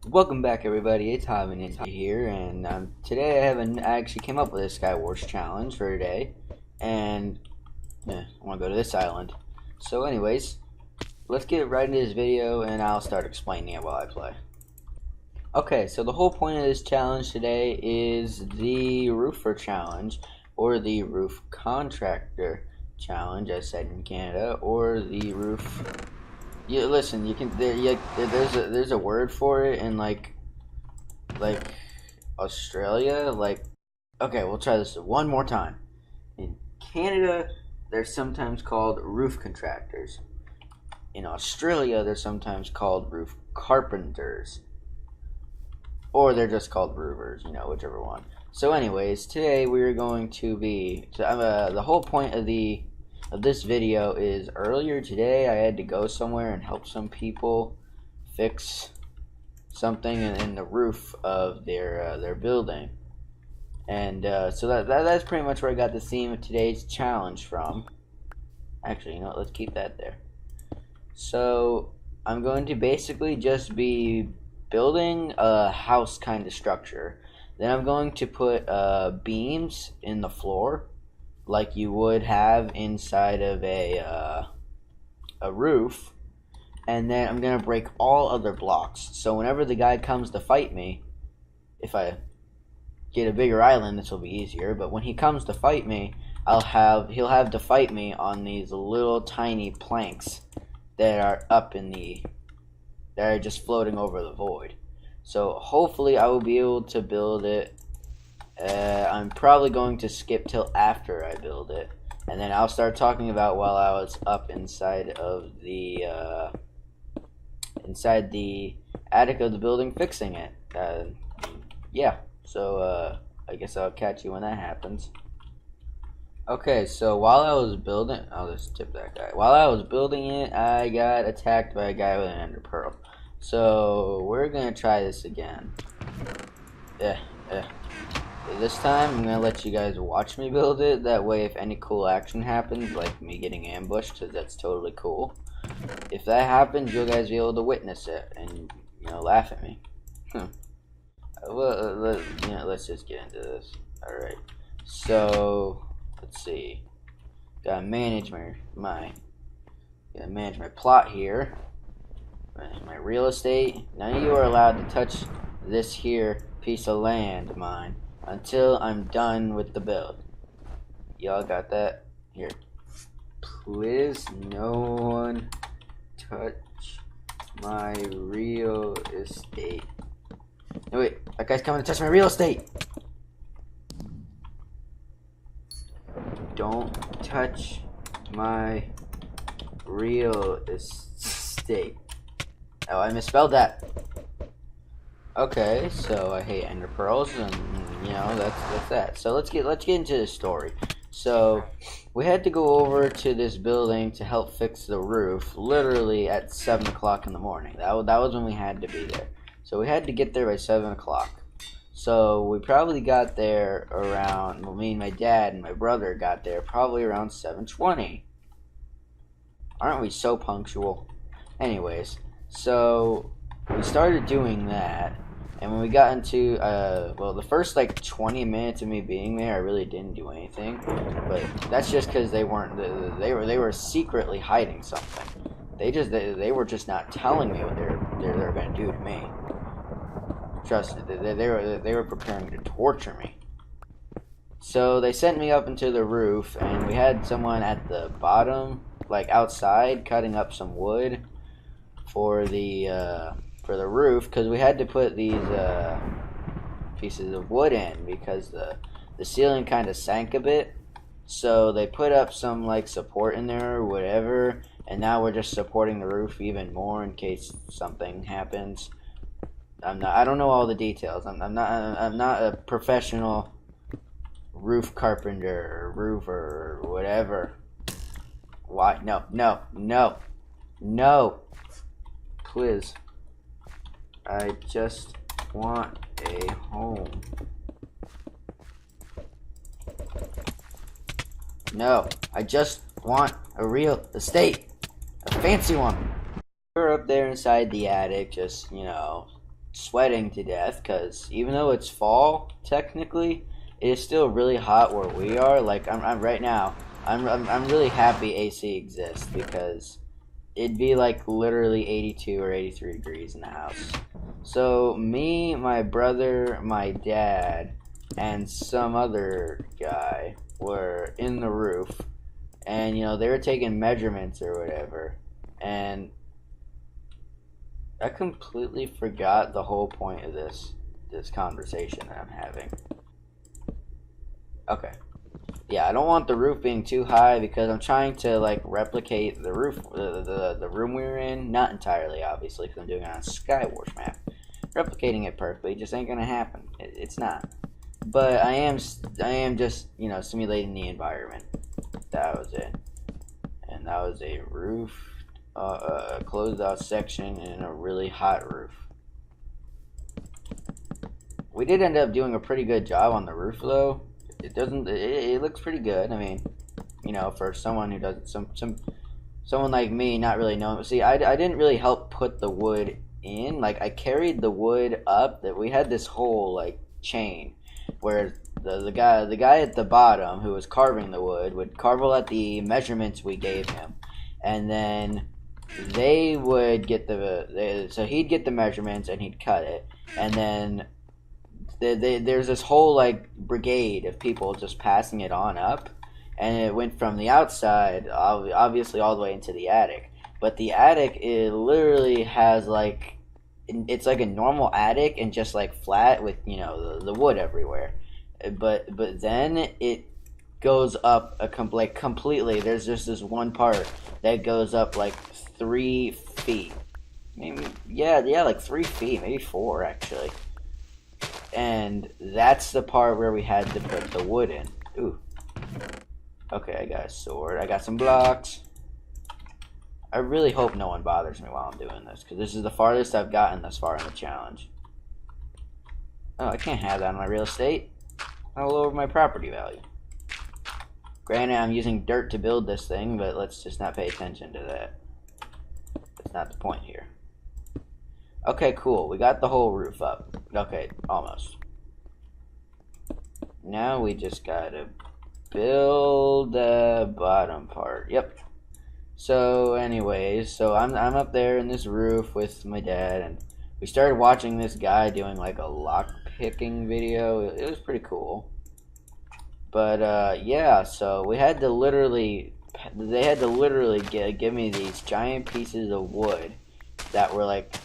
Welcome back, everybody. It's Javi here, and today I actually came up with a Skywars challenge for today, and I want to go to this island. So, anyways, let's get right into this video, and I'll start explaining it while I play. Okay, so the whole point of this challenge today is the roofer challenge, or the roof contractor challenge, as said in Canada, or the roof. Yeah, listen. You can there's a word for it in like Australia. Okay, we'll try this one more time. In Canada, they're sometimes called roof contractors. In Australia, they're sometimes called roof carpenters, or they're just called roofers. Whichever one. So, anyways, today we're going to be the whole point of this video is earlier today I had to go somewhere and help some people fix something in the roof of their building, and so that's pretty much where I got the theme of today's challenge from. Actually, let's keep that there. So I'm going to basically just be building a house kind of structure. Then I'm going to put beams in the floor like you would have inside of a roof, and then I'm gonna break all other blocks. So whenever the guy comes to fight me, if I get a bigger island, this will be easier. But when he comes to fight me, he'll have to fight me on these little tiny planks that are that are just floating over the void. So hopefully I will be able to build it. I'm probably going to skip till after I build it, and then I'll start talking about while I was up inside the attic of the building fixing it. Yeah, so I guess I'll catch you when that happens. Okay, so while I was building, I'll just tip that guy. While I was building it, I got attacked by a guy with an ender pearl. So we're gonna try this again. This time, I'm going to let you guys watch me build it. That way, if any cool action happens, like me getting ambushed, because that's totally cool. If that happens, you guys be able to witness it and, laugh at me. Well, let's just get into this. Alright. So, let's see. Gotta manage my plot here. My real estate. None of you are allowed to touch this here piece of land of mine until I'm done with the build. Y'all got that? Here. Please, no one touch my real estate. No, wait, that guy's coming to touch my real estate! Don't touch my real estate. Oh, I misspelled that. Okay, so I hate ender pearls, and that's that. So let's get into the story. So we had to go over to this building to help fix the roof, literally at 7 o'clock in the morning. That was when we had to be there. So we had to get there by 7 o'clock. So we probably got there around. Well, me and my dad and my brother got there probably around 7:20. Aren't we so punctual? Anyways, so we started doing that, and when we got into the first 20 minutes of me being there, I really didn't do anything, but that's just because they were secretly hiding something. They were just not telling me what they're gonna do to me. Trust me, they were preparing to torture me. So they sent me up into the roof, and we had someone at the bottom, outside, cutting up some wood for the roof, because we had to put these pieces of wood in because the ceiling kind of sank a bit. So they put up some support in there or whatever, and now we're just supporting the roof even more in case something happens. I don't know all the details. I'm not a professional roof carpenter or roofer or whatever. Why? No. Please. I just want a home. No, I just want a real estate. A fancy one. We're up there inside the attic, just, sweating to death because even though it's fall technically, it is still really hot where we are. Like I'm right now. I'm really happy AC exists because it'd be like literally 82 or 83 degrees in the house. So me, my brother, my dad, and some other guy were in the roof, and you know they were taking measurements or whatever, and I completely forgot the whole point of this conversation that I'm having. Okay. Yeah, I don't want the roof being too high because I'm trying to like replicate the roof, the room we were in. Not entirely, obviously, because I'm doing it on a Skywars map. Replicating it perfectly just ain't gonna happen. It's not. But I am just simulating the environment that I was in, and that was a roof, a closed out section in a really hot roof. We did end up doing a pretty good job on the roof though. It looks pretty good. I mean, for someone who doesn't, someone like me, not really knowing. See, I didn't really help put the wood in. Like, I carried the wood up. That we had this whole like chain, where the guy at the bottom who was carving the wood would carve at the measurements we gave him, and then they would get so he'd get the measurements and he'd cut it, and then there's this whole like brigade of people just passing it on up, and it went from the outside obviously all the way into the attic. But the attic, it literally has like, it's like a normal attic and just like flat with the wood everywhere, but then it goes up completely. There's just this one part that goes up like 3 feet, maybe, yeah, like 3 feet, maybe 4 actually. And that's the part where we had to put the wood in. Ooh. Okay, I got a sword. I got some blocks. I really hope no one bothers me while I'm doing this, because this is the farthest I've gotten thus far in the challenge. Oh, I can't have that on my real estate. That'll lower my property value. Granted, I'm using dirt to build this thing, but let's just not pay attention to that. That's not the point here. Okay, cool. We got the whole roof up. Okay, almost. Now we just gotta build the bottom part. Yep. So, anyways, I'm up there in this roof with my dad, and we started watching this guy doing like a lock picking video. It was pretty cool. But yeah, so they had to literally give me these giant pieces of wood that were like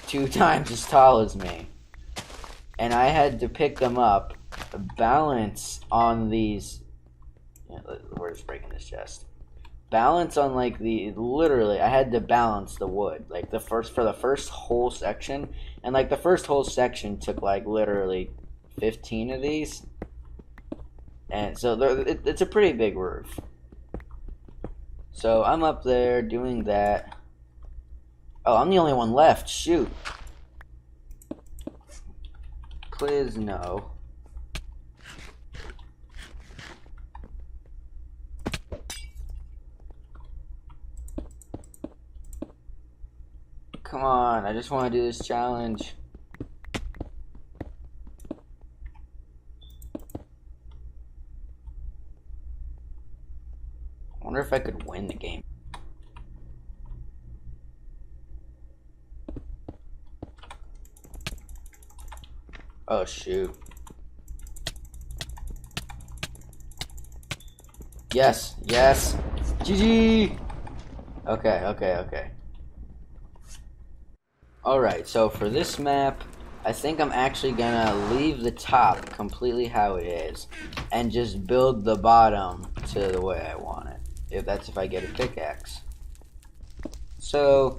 2 times as tall as me, and I had to pick them up, balance on these. We're just breaking this chest. Balance on like literally, I had to balance the wood like for the first whole section, and like the first whole section took like literally 15 of these, and so it's a pretty big roof. So I'm up there doing that. Oh, I'm the only one left. Shoot. Please no. Come on, I just want to do this challenge. I wonder if I could win the game. Oh shoot. Yes, yes. GG! Okay. Alright, so for this map, I think I'm actually gonna leave the top completely how it is, and just build the bottom to the way I want it. If I get a pickaxe. So,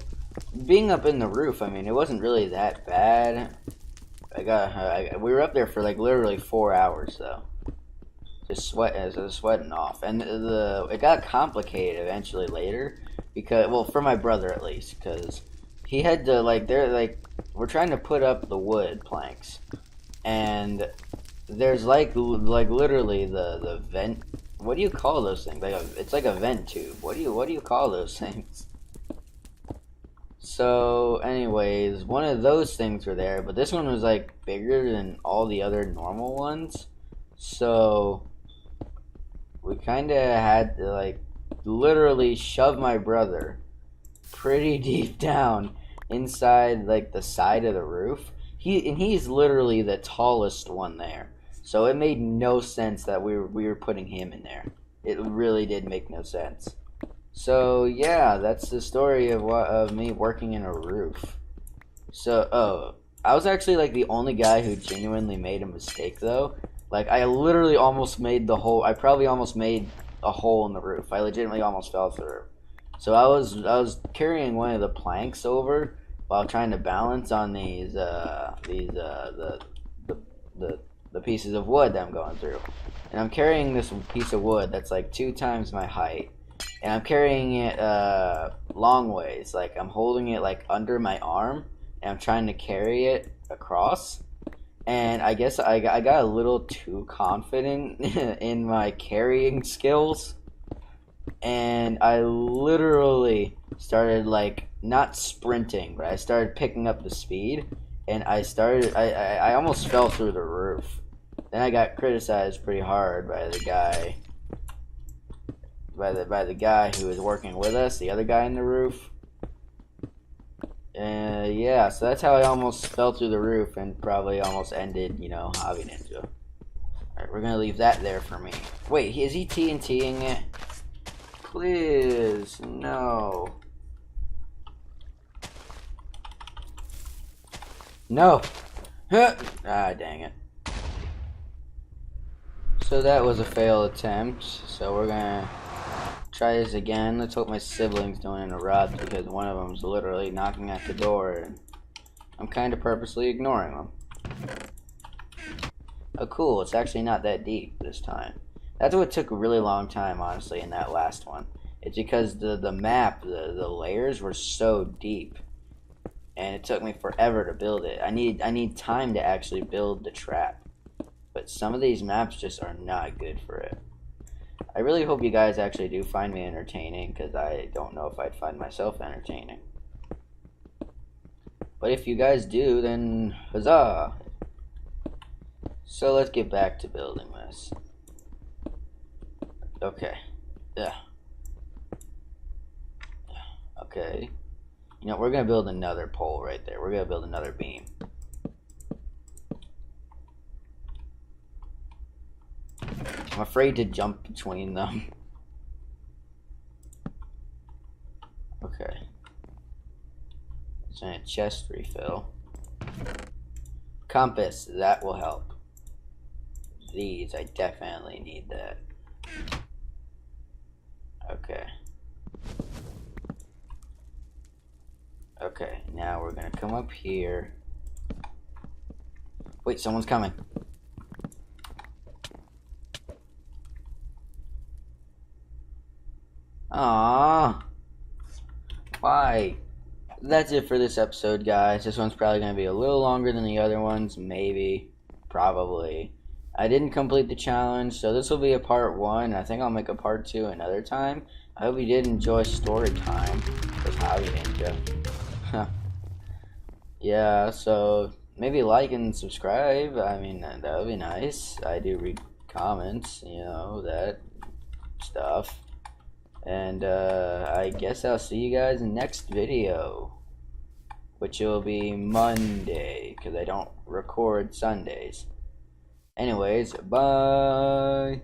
being up in the roof, I mean, it wasn't really that bad. We were up there for like literally 4 hours though, just sweating off, and it got complicated eventually later, because, well, for my brother at least, because he had to we're trying to put up the wood planks, and there's like literally the vent. What do you call those things? It's like a vent tube. What do you call those things? So, anyways, one of those things were there, but this one was like bigger than all the other normal ones. So, we kind of had to like literally shove my brother pretty deep down inside like the side of the roof. He's literally the tallest one there. So it made no sense that we were putting him in there. It really did make no sense. So yeah, that's the story of me working in a roof. So I was actually like the only guy who genuinely made a mistake though. Like I literally almost made the hole. I probably almost made a hole in the roof. I legitimately almost fell through. So I was carrying one of the planks over while trying to balance on the pieces of wood that I'm going through. And I'm carrying this piece of wood that's like 2 times my height. And I'm carrying it long ways. Like I'm holding it like under my arm and I'm trying to carry it across. And I guess I got a little too confident in my carrying skills. And I literally started like not sprinting, but I started picking up the speed. And I almost fell through the roof. Then I got criticized pretty hard by the guy who was working with us, the other guy in the roof. Yeah, so that's how I almost fell through the roof and probably almost ended, Hobby Ninja. Alright, we're gonna leave that there for me. Wait, is he TNTing it? Please, no. No! Ah, dang it. So that was a failed attempt, so we're gonna try this again. Let's hope my siblings don't interrupt because one of them's literally knocking at the door and I'm kind of purposely ignoring them. Oh cool, it's actually not that deep this time. That's what took a really long time, honestly, in that last one. It's because the map, the layers were so deep. And it took me forever to build it. I need time to actually build the trap. But some of these maps just are not good for it. I really hope you guys actually do find me entertaining, because I don't know if I'd find myself entertaining. But if you guys do, then huzzah! So let's get back to building this. Okay. Yeah. Okay. We're going to build another pole right there. We're going to build another beam. I'm afraid to jump between them. Okay. So a chest refill. Compass, that will help. These, I definitely need that. Okay. Okay, now we're gonna come up here. Wait, someone's coming. Aww. Why? That's it for this episode, guys. This one's probably gonna be a little longer than the other ones. Maybe. Probably. I didn't complete the challenge, so this will be a part 1. I think I'll make a part 2 another time. I hope you did enjoy story time with Hobby Ninja. Yeah, so maybe like and subscribe. I mean, that would be nice. I do read comments, that stuff. And I guess I'll see you guys in the next video, which will be Monday, because I don't record Sundays. Anyways, bye.